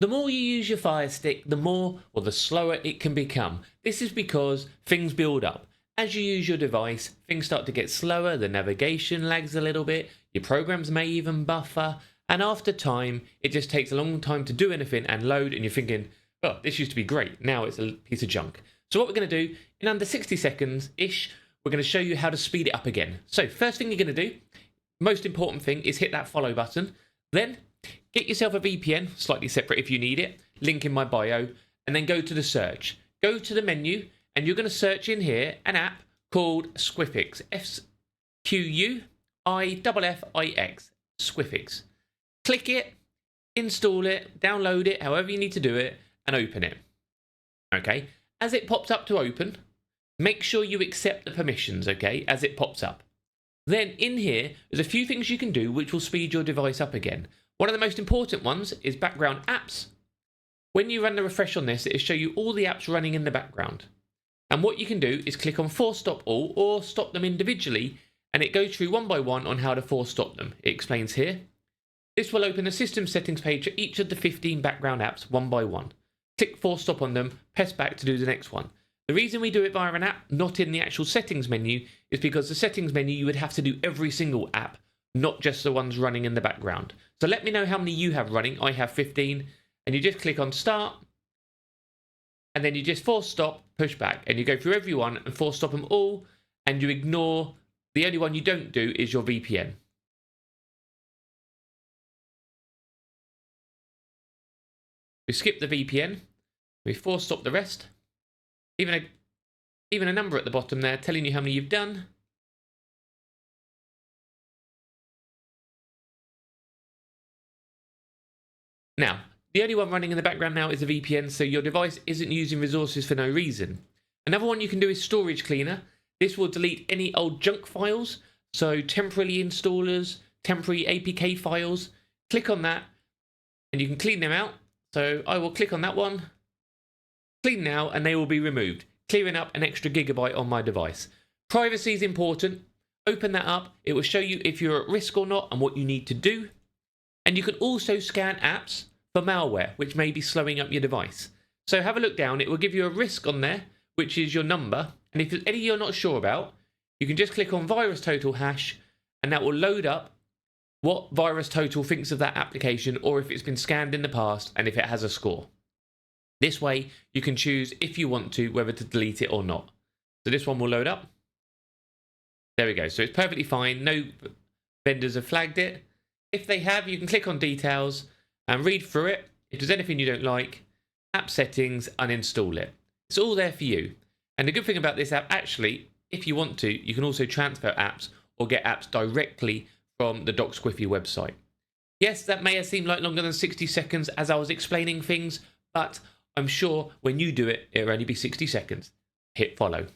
The more you use your Fire Stick, the more or the slower it can become. This is because things build up. As you use your device, things start to get slower, the navigation lags a little bit, your programs may even buffer, and after time, it just takes a long time to do anything and load, and you're thinking, oh, this used to be great, now it's a piece of junk. So what we're going to do, in under 60 seconds-ish, we're going to show you how to speed it up again. So first thing you're going to do, most important thing, is hit that follow button. Then get yourself a VPN, slightly separate if you need it, link in my bio, and then go to the search. Go to the menu, and you're going to search in here an app called Squiffix. Squiffix. Squiffix. Click it, install it, download it, however you need to do it, and open it. Okay? As it pops up to open, make sure you accept the permissions, okay, as it pops up. Then in here, there's a few things you can do which will speed your device up again. One of the most important ones is background apps. When you run the refresh on this, it'll show you all the apps running in the background. And what you can do is click on force stop all or stop them individually, and it goes through one by one on how to force stop them. It explains here. This will open the system settings page for each of the 15 background apps one by one. Click force stop on them, press back to do the next one. The reason we do it via an app, not in the actual settings menu, is because the settings menu you would have to do every single app, not just the ones running in the background. So let me know how many you have running. I have 15, and you just click on start, and then you just force stop, push back, and you go through every one and force stop them all, and you ignore, the only one you don't do is your VPN. We skip the VPN, we force stop the rest, even a number at the bottom there telling you how many you've done. Now, the only one running in the background now is a VPN, so your device isn't using resources for no reason. Another one you can do is storage cleaner. This will delete any old junk files, so temporary installers, temporary APK files. Click on that and you can clean them out. So I will click on that one, clean now, and they will be removed, clearing up an extra gigabyte on my device. Privacy is important. Open that up. It will show you if you're at risk or not and what you need to do. And you can also scan apps for malware, which may be slowing up your device. So have a look down. It will give you a risk on there, which is your number. And if there's any you're not sure about, you can just click on virus total hash, and that will load up what virus total thinks of that application, or if it's been scanned in the past and if it has a score. This way you can choose, if you want to, whether to delete it or not. So this one will load up. There we go. So it's perfectly fine. No vendors have flagged it. If they have, you can click on details and read through it. If there's anything you don't like, app settings, uninstall it. It's all there for you. And the good thing about this app, actually, if you want to, you can also transfer apps or get apps directly from the Doc Squiffy website. Yes, that may have seemed like longer than 60 seconds as I was explaining things, but I'm sure when you do it, it'll only be 60 seconds. Hit follow.